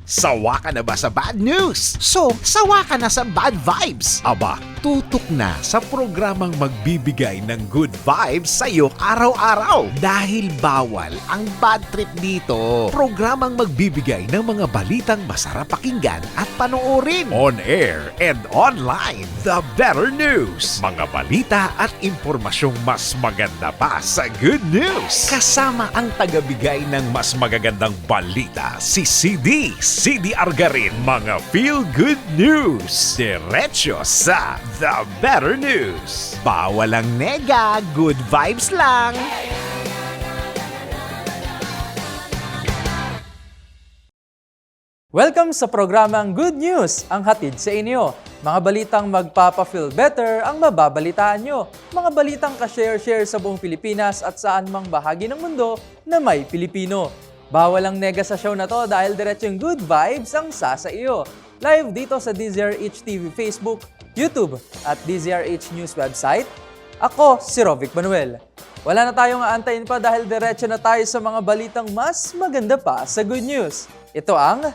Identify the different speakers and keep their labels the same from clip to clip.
Speaker 1: Sawa ka na ba sa bad news? So, sawa ka na sa bad vibes? Aba, tutok na sa programang magbibigay ng good vibes sa'yo araw-araw. Dahil bawal ang bad trip dito. Programang magbibigay ng mga balitang masarap pakinggan at panoorin. On air and online. The Better News. Mga balita at impormasyong mas maganda pa sa good news. Kasama ang tagabigay ng mas magagandang balita, si CD Argarin. Mga feel-good news. Diretso sa The Better News. Bawal ang nega, good vibes lang.
Speaker 2: Welcome sa programang Good News, ang hatid sa inyo. Mga balitang magpapa-feel better ang mababalitaan nyo. Mga balitang ka-share-share sa buong Pilipinas at saan mang bahagi ng mundo na may Pilipino. Bawal ang nega sa show na to dahil diretsong good vibes ang sa iyo. Live dito sa DZRH TV Facebook, YouTube at DZRH News website. Ako si Rovic Manuel. Wala na tayong aantayin pa dahil diretso na tayo sa mga balitang mas maganda pa sa good news. Ito ang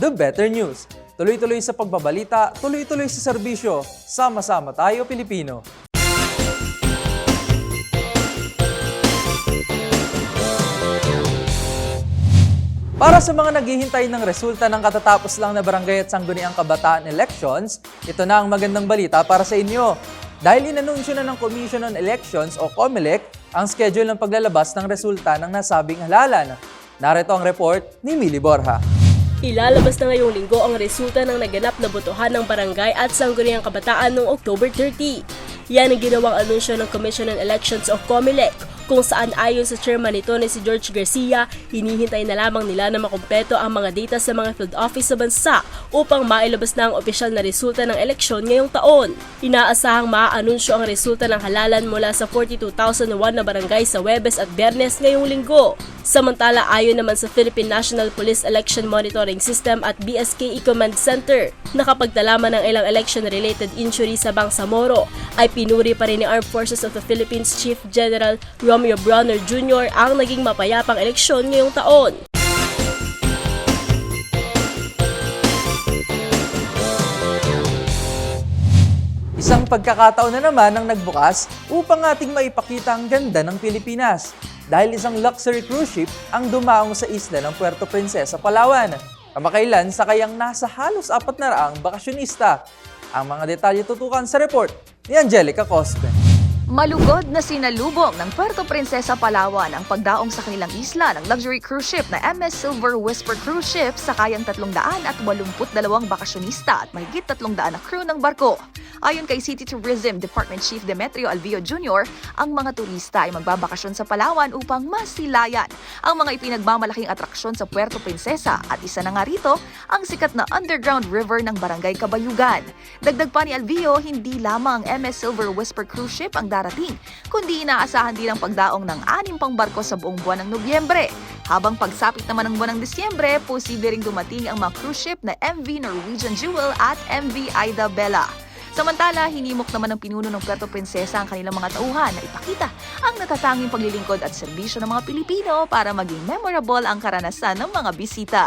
Speaker 2: The Better News. Tuloy-tuloy sa pagbabalita, tuloy-tuloy sa serbisyo. Sama-sama tayo, Pilipino. Para sa mga naghihintay ng resulta ng katatapos lang na barangay at sangguniang kabataan elections, ito na ang magandang balita para sa inyo. Dahil inanunsyo na ng Commission on Elections o COMELEC ang schedule ng paglalabas ng resulta ng nasabing halalan. Narito ang report ni Millie Borja.
Speaker 3: Ilalabas na ngayong linggo ang resulta ng naganap na botohan ng barangay at sangguniang kabataan noong October 30. Yan ang ginawang anunsyo ng Commission on Elections o COMELEC, kung saan ayon sa chairman nito na si George Garcia, hinihintay na lamang nila na makumpleto ang mga data sa mga field office sa bansa upang mailabas na ang opisyal na resulta ng eleksyon ngayong taon. Inaasahang maaanunsyo ang resulta ng halalan mula sa 42,001 na barangay sa Huwebes at Biyernes ngayong linggo. Samantala, ayon naman sa Philippine National Police Election Monitoring System at BSKE Command Center, nakapagtalaman ng ilang election-related injuries sa Bangsamoro, ay pinuri pa rin ni Armed Forces of the Philippines Chief General Romeo Bronner Jr. ang naging mapayapang eleksyon ngayong taon.
Speaker 2: Isang pagkakataon na naman ang nagbukas upang ating maipakita ang ganda ng Pilipinas. Dahil isang luxury cruise ship ang dumaong sa isla ng Puerto Princesa, Palawan. Kamakailan sakay ang nasa halos 400 bakasyonista. Ang mga detalye tutukan sa report ni Angelica Cospe.
Speaker 4: Malugod na sinalubong ng Puerto Princesa, Palawan ang pagdaong sa kanilang isla ng luxury cruise ship na MS Silver Whisper Cruise Ship sa kayang 382 bakasyonista at mahigit 300 na crew ng barko. Ayon kay City Tourism Department Chief Demetrio Alvio Jr., ang mga turista ay magbabakasyon sa Palawan upang masilayan ang mga ipinagmamalaking atraksyon sa Puerto Princesa at isa na nga rito ang sikat na underground river ng Barangay Kabayugan. Dagdag pa ni Alvio, hindi lamang ang MS Silver Whisper Cruise Ship ang darating, kundi inaasahan din ang pagdaong ng 6 pang barko sa buong buwan ng Nobyembre. Habang pagsapit naman ng buwan ng Disyembre, posible ring dumating ang mga cruise ship na MV Norwegian Jewel at MV Ida Bella. Samantala, hinimok naman ng pinuno ng Puerto Princesa ang kanilang mga tauhan na ipakita ang natatanging paglilingkod at serbisyo ng mga Pilipino para maging memorable ang karanasan ng mga bisita.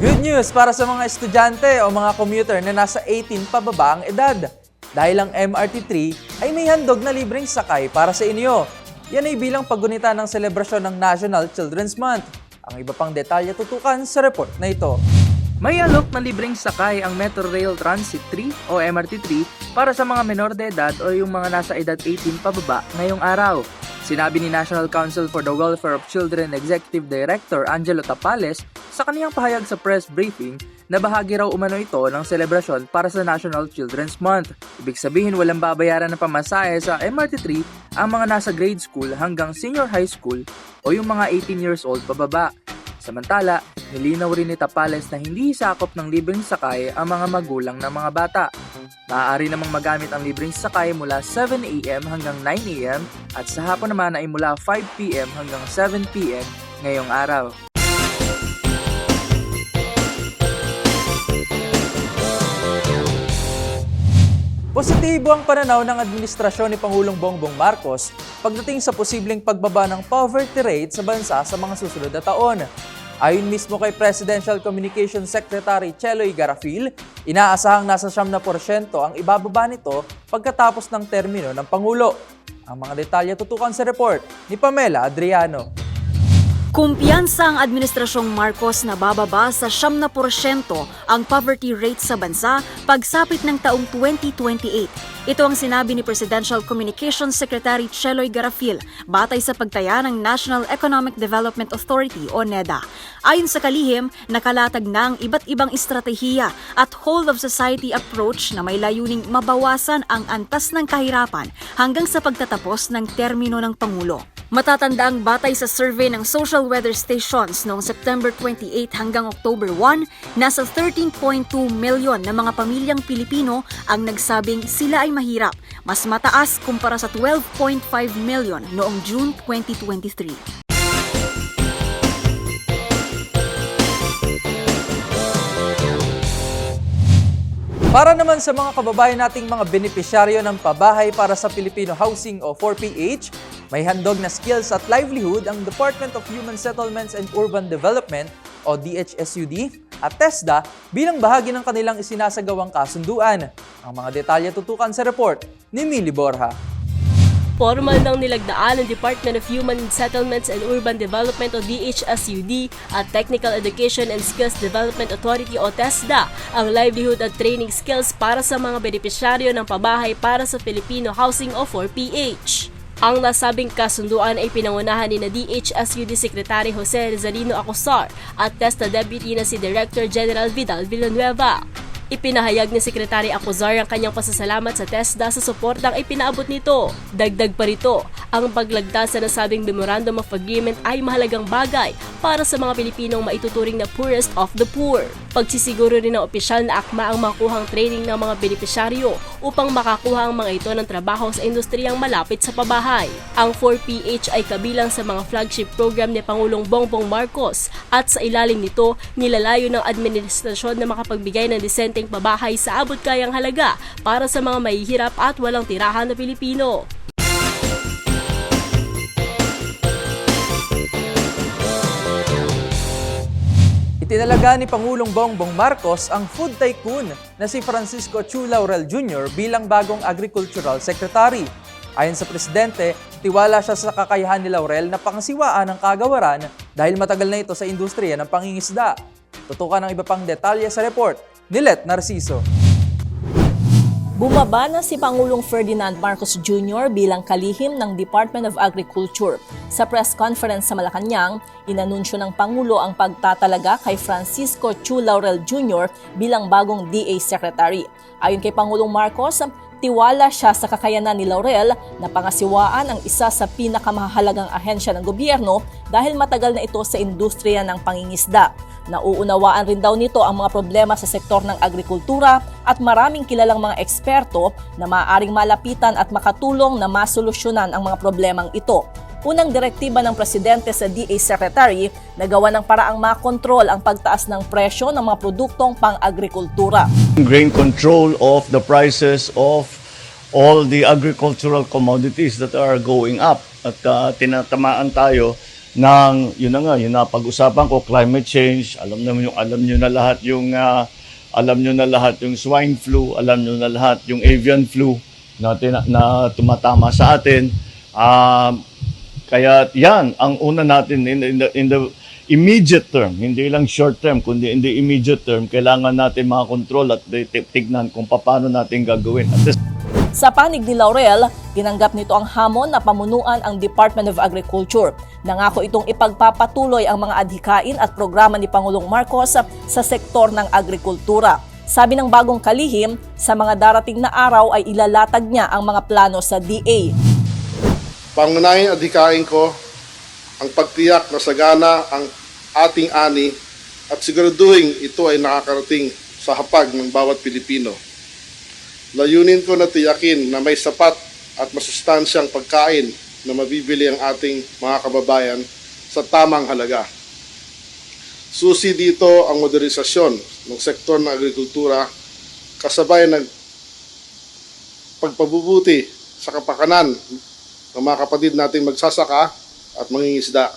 Speaker 2: Good news para sa mga estudyante o mga commuter na nasa 18 pababa ang edad. Dahil ang MRT3 ay may handog na libreng sakay para sa inyo. Yan ay bilang paggunita ng selebrasyon ng National Children's Month. Ang iba pang detalye tutukan sa report na ito.
Speaker 5: May alok na libreng sakay ang Metro Rail Transit 3 o MRT3 para sa mga menor de edad o yung mga nasa edad 18 pababa ngayong araw. Sinabi ni National Council for the Welfare of Children Executive Director Angelo Tapales sa kaniyang pahayag sa press briefing na bahagi raw umano ito ng selebrasyon para sa National Children's Month. Ibig sabihin walang babayaran ng pamasahe sa MRT3 ang mga nasa grade school hanggang senior high school o yung mga 18 years old pababa. Samantala, nilinaw rin ni Tapales na hindi sakop ng libreng sakay ang mga magulang ng mga bata. Maaari namang magamit ang libreng sakay mula 7 a.m. hanggang 9 a.m. at sa hapon naman ay mula 5 p.m. hanggang 7 p.m. ngayong araw.
Speaker 2: Positibo ang pananaw ng administrasyon ni Pangulong Bongbong Marcos pagdating sa posibleng pagbaba ng poverty rate sa bansa sa mga susunod na taon. Ayon mismo kay Presidential Communications Secretary Cheloy Garafil, inaasahang nasa 7% ang ibababa nito pagkatapos ng termino ng Pangulo. Ang mga detalye tutukan sa report ni Pamela Adriano.
Speaker 6: Kumpiyansa ang Administrasyong Marcos na bababa sa 7% ang poverty rate sa bansa pagsapit ng taong 2028. Ito ang sinabi ni Presidential Communications Secretary Cheloy Garafil batay sa pagtaya ng National Economic Development Authority o NEDA. Ayon sa kalihim, nakalatag na ang iba't ibang estratehiya at whole-of-society approach na may layuning mabawasan ang antas ng kahirapan hanggang sa pagtatapos ng termino ng Pangulo. Matatanda ang batay sa survey ng Social Weather Stations noong September 28 hanggang October 1, nasa 13.2 million na mga pamilyang Pilipino ang nagsabing sila ay mahirap, mas mataas kumpara sa 12.5 million noong June 2023.
Speaker 2: Para naman sa mga kababayan nating mga benepisyaryo ng pabahay para sa Filipino Housing o 4PH, may handog na skills at livelihood ang Department of Human Settlements and Urban Development o DHSUD at TESDA bilang bahagi ng kanilang isinasagawang kasunduan. Ang mga detalye tutukan sa report ni Millie Borja.
Speaker 3: Formal nang nilagdaan ng Department of Human Settlements and Urban Development o DHSUD at Technical Education and Skills Development Authority o TESDA ang livelihood at training skills para sa mga benepisyaryo ng pabahay para sa Filipino Housing o 4PH. Ang nasabing kasunduan ay pinangunahan ni DHSUD Secretary Jose Rizalino Acosar at TESDA Deputy na si Director General Vidal Villanueva. Ipinahayag ni Secretary Acosar ang kanyang pasasalamat sa TESDA sa suportang ipinaabot nito. Dagdag pa rito, ang paglagda sa nasabing Memorandum of Agreement ay mahalagang bagay para sa mga Pilipinong maituturing na poorest of the poor. Pagsisiguro rin ng opisyal na akma ang makuhang training ng mga benepisyaryo upang makakuha ang mga ito ng trabaho sa industriyang malapit sa pabahay. Ang 4PH ay kabilang sa mga flagship program ni Pangulong Bongbong Marcos at sa ilalim nito, nilalayo ng administrasyon na makapagbigay ng disenteng pabahay sa abot kayang halaga para sa mga mahihirap at walang tirahan na Pilipino.
Speaker 2: Itinalaga ni Pangulong Bongbong Marcos ang food tycoon na si Francisco Chu Laurel Jr. bilang bagong Agricultural Secretary. Ayon sa Presidente, tiwala siya sa kakayahan ni Laurel na pangasiwaan ang kagawaran dahil matagal na ito sa industriya ng pangingisda. Tutukan ang iba pang detalye sa report ni Let Narciso.
Speaker 7: Bumaba na si Pangulong Ferdinand Marcos Jr. bilang kalihim ng Department of Agriculture. Sa press conference sa Malacanang, inanunsyo ng Pangulo ang pagtatalaga kay Francisco Chu Laurel Jr. bilang bagong DA Secretary. Ayon kay Pangulong Marcos, tiwala siya sa kakayanan ni Laurel na pangasiwaan ang isa sa pinakamahalagang ahensya ng gobyerno dahil matagal na ito sa industriya ng pangingisda. Nauunawaan rin daw nito ang mga problema sa sektor ng agrikultura at maraming kilalang mga eksperto na maaaring malapitan at makatulong na masolusyonan ang mga problemang ito. Unang direktiba ng Presidente sa DA Secretary, nagawa ng paraang makontrol ang pagtaas ng presyo ng mga produktong pang-agrikultura.
Speaker 8: Grain control of the prices of all the agricultural commodities that are going up. At tinatamaan tayo ng, yun na pag-usapan ko, climate change. Alam nyo na lahat yung swine flu, alam nyo na lahat yung avian flu na tumatama sa atin. Kaya yan, ang una natin in the immediate term, hindi lang short term, kundi in the immediate term, kailangan natin makakontrol at tignan kung paano natin gagawin.
Speaker 7: Sa panig ni Laurel, tinanggap nito ang hamon na pamunuan ang Department of Agriculture. Nangako itong ipagpapatuloy ang mga adhikain at programa ni Pangulong Marcos sa sektor ng agrikultura. Sabi ng bagong kalihim, sa mga darating na araw ay ilalatag niya ang mga plano sa DA.
Speaker 9: Pangunahing adhikain ko ang pagtiyak na sagana ang ating ani at siguraduhin ito ay nakakarating sa hapag ng bawat Pilipino. Layunin ko na tiyakin na may sapat at masustansyang pagkain na mabibili ang ating mga kababayan sa tamang halaga. Susi dito ang modernisasyon ng sektor ng agrikultura kasabay ng pagpabubuti sa kapakanan ng mga kapatid nating magsasaka at mangingisda.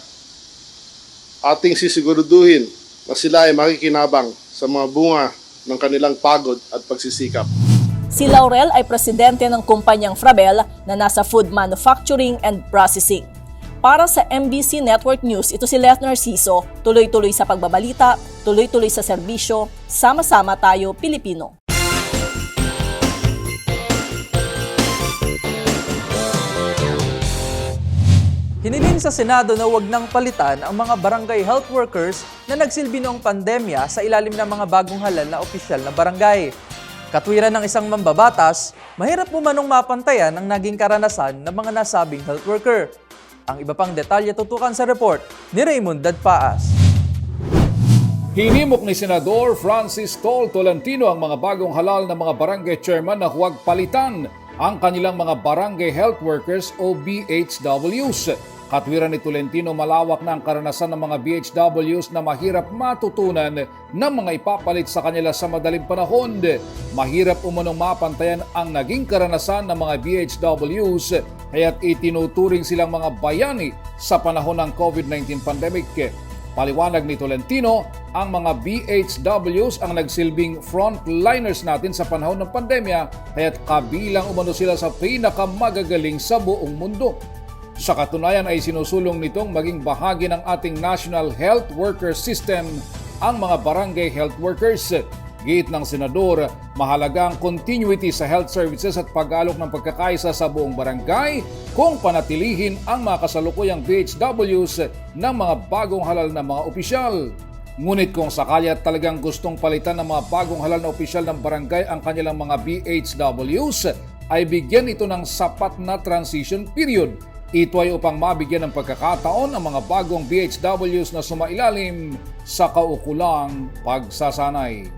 Speaker 9: Ating sisiguraduhin na sila ay makikinabang sa mga bunga ng kanilang pagod at pagsisikap.
Speaker 7: Si Laurel ay presidente ng kumpanyang Frabel na nasa food manufacturing and processing. Para sa MBC Network News, ito si Leth Narciso, tuloy-tuloy sa pagbabalita, tuloy-tuloy sa serbisyo, sama-sama tayo Pilipino.
Speaker 2: Hiniling sa Senado na huwag nang palitan ang mga barangay health workers na nagsilbi noong pandemya sa ilalim ng mga bagong halal na opisyal na barangay. Katwiran ng isang mambabatas, mahirap umanong mapantayan ang naging karanasan ng mga nasabing health worker. Ang iba pang detalye tutukan sa report ni Raymond Dadpaas.
Speaker 10: Hinimok ni Senador Francis Tol Tolentino ang mga bagong halal na mga barangay chairman na huwag palitan ang kanilang mga barangay health workers o BHWs. Katwiran ni Tolentino, malawak na ang karanasan ng mga BHWs na mahirap matutunan ng mga ipapalit sa kanila sa madaling panahon. Mahirap umanong mapantayan ang naging karanasan ng mga BHWs kaya't itinuturing silang mga bayani sa panahon ng COVID-19 pandemic. Paliwanag ni Tolentino, ang mga BHWs ang nagsilbing frontliners natin sa panahon ng pandemya kaya't kabilang umano sila sa pinakamagagaling sa buong mundo. Sa katunayan ay sinusulong nitong maging bahagi ng ating National Health Worker System ang mga barangay health workers. Giit ng Senador, mahalaga ang continuity sa health services at pag-alok ng pagkakaisa sa buong barangay kung panatilihin ang mga kasalukuyang BHWs ng mga bagong halal na mga opisyal. Ngunit kung sakali at talagang gustong palitan ng mga bagong halal na opisyal ng barangay ang kanilang mga BHWs, ay bigyan ito ng sapat na transition period. Ito ay upang mabigyan ng pagkakataon ang mga bagong BHWs na sumailalim sa kaukulang pagsasanay.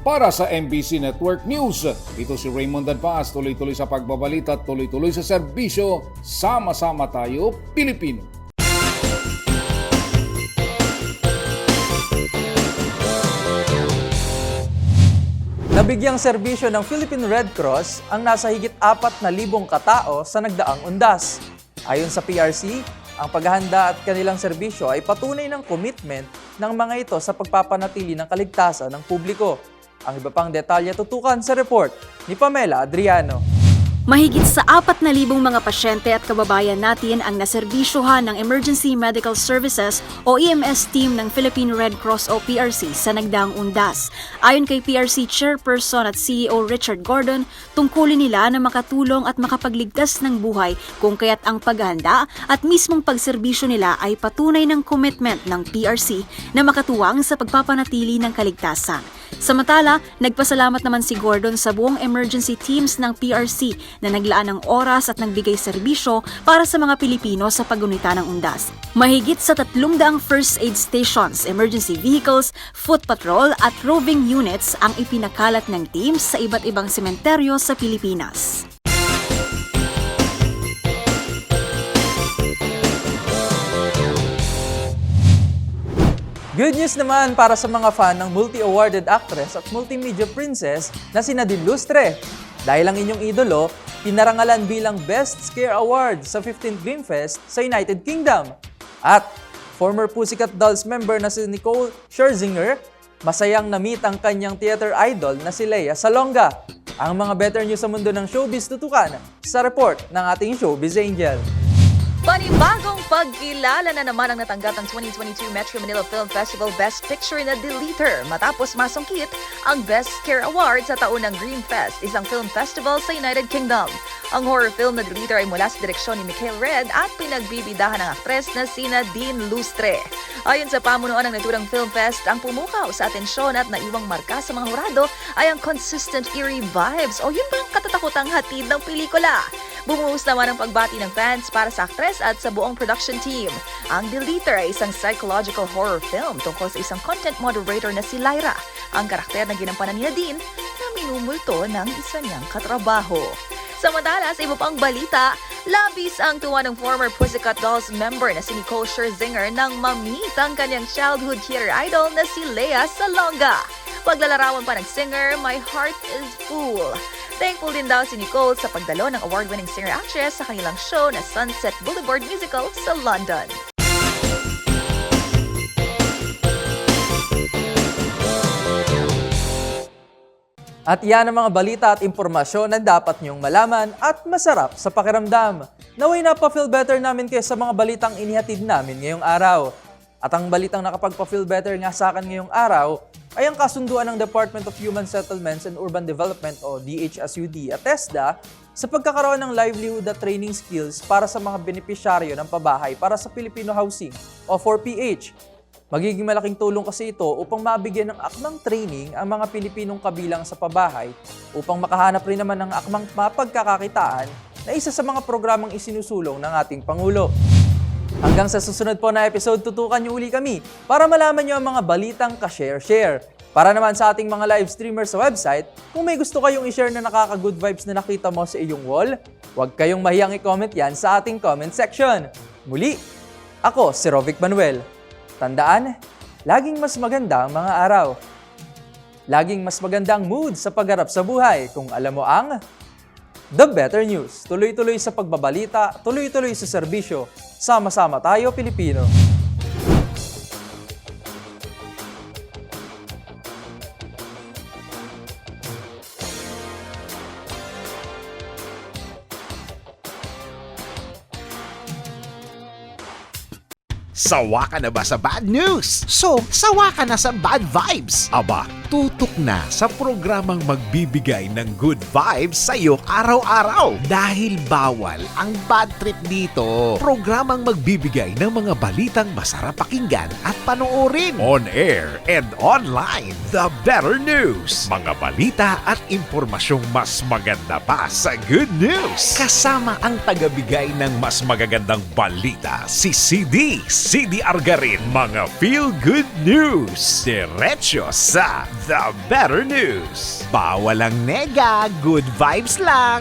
Speaker 10: Para sa MBC Network News, ito si Raymond Dadpaas, tuloy-tuloy sa pagbabalita at tuloy-tuloy sa serbisyo, sama-sama tayo Pilipino.
Speaker 2: Nabigyang serbisyo ng Philippine Red Cross ang nasa higit 4,000 katao sa nagdaang undas. Ayon sa PRC, ang paghahanda at kanilang serbisyo ay patunay ng commitment ng mga ito sa pagpapanatili ng kaligtasan ng publiko. Ang iba pang detalye tutukan sa report ni Pamela Adriano.
Speaker 6: Mahigit sa 4,000 mga pasyente at kababayan natin ang naserbisyohan ng Emergency Medical Services o EMS team ng Philippine Red Cross o PRC sa nagdaang undas. Ayon kay PRC Chairperson at CEO Richard Gordon, tungkulin nila na makatulong at makapagligtas ng buhay kung kaya't ang paghahanda at mismong pagserbisyo nila ay patunay ng commitment ng PRC na makatuwang sa pagpapanatili ng kaligtasan. Samantala, nagpasalamat naman si Gordon sa buong emergency teams ng PRC na naglaan ng oras at nagbigay serbisyo para sa mga Pilipino sa paggunita ng undas. Mahigit sa 300 first aid stations, emergency vehicles, foot patrol at roving units ang ipinakalat ng teams sa iba't ibang sementeryo sa Pilipinas.
Speaker 2: Good news naman para sa mga fan ng multi-awarded actress at multimedia princess na si Nadine Lustre. Dahil ang inyong idolo, pinarangalan bilang Best Scare Award sa 15th Dreamfest sa United Kingdom. At former Pussycat Dolls member na si Nicole Scherzinger, masayang na-meet ang kanyang theater idol na si Lea Salonga. Ang mga better news sa mundo ng showbiz tutukan sa report ng ating Showbiz Angel.
Speaker 4: Panibagong pagkilala na naman ang natanggap ng 2022 Metro Manila Film Festival Best Picture na Deleter matapos masungkit ang Best Scare Award sa taunang Greenfest, isang film festival sa United Kingdom. Ang horror film na Deleter ay mula sa direksyon ni Michael Red at pinagbibidahan ng aktres na si Nadine Lustre. Ayon sa pamunuan ng naturang Film Fest, ang pumukaw sa atensyon at naiwang marka sa mga hurado ay ang consistent eerie vibes o yun bang katatakutang hatid ng pelikula. Bumuhos naman ang pagbati ng fans para sa aktres at sa buong production team. Ang Deleter ay isang psychological horror film tungkol sa isang content moderator na si Lyra, ang karakter na ginampanan ni Nadine na minumulto ng isa niyang katrabaho. Samantala, sa iba pang balita, labis ang tuwa ng former Pussycat Dolls member na si Nicole Scherzinger nang ma-meet ang kanyang childhood theater idol na si Lea Salonga. Paglalarawan pa ng singer, "My heart is full." Thankful din daw si Nicole sa pagdalo ng award-winning singer-actress sa kanilang show na Sunset Boulevard Musical sa London.
Speaker 2: At yan ang mga balita at impormasyon na dapat niyong malaman at masarap sa pakiramdam. Naway napafeel better namin kayo sa mga balitang inihatid namin ngayong araw. At ang balitang nakapagpa-feel better nga sa akin ngayong araw ay ang kasunduan ng Department of Human Settlements and Urban Development o DHSUD at TESDA sa pagkakaroon ng livelihood at training skills para sa mga benepisyaryo ng pabahay para sa Filipino Housing o 4PH. Magiging malaking tulong kasi ito upang mabigyan ng akmang training ang mga Pilipinong kabilang sa pabahay upang makahanap rin naman ng akmang mapagkakakitaan na isa sa mga programang isinusulong ng ating Pangulo. Hanggang sa susunod po na episode, tutukan niyo uli kami para malaman niyo ang mga balitang ka-share-share. Para naman sa ating mga live streamers sa website, kung may gusto kayong i-share na nakaka-good vibes na nakita mo sa iyong wall, huwag kayong mahiyang i-comment yan sa ating comment section. Muli, ako si Rovic Manuel. Tandaan, laging mas maganda ang mga araw. Laging mas magandang mood sa pagharap sa buhay kung alam mo ang The Better News. Tuloy-tuloy sa pagbabalita, tuloy-tuloy sa serbisyo. Sama-sama tayo, Pilipino.
Speaker 1: Sawa ka na ba sa bad news? So, sawa ka na sa bad vibes? Aba, tutok na sa programang magbibigay ng good vibes sa'yo araw-araw. Dahil bawal ang bad trip dito. Programang magbibigay ng mga balitang masarap pakinggan at panoorin. On air and online. The Better News. Mga balita at impormasyong mas maganda pa sa good news. Kasama ang tagabigay ng mas magagandang balita, si CD Argarin. Mga feel-good news. Diretso sa The Better News. Bawal ang nega, good vibes lang.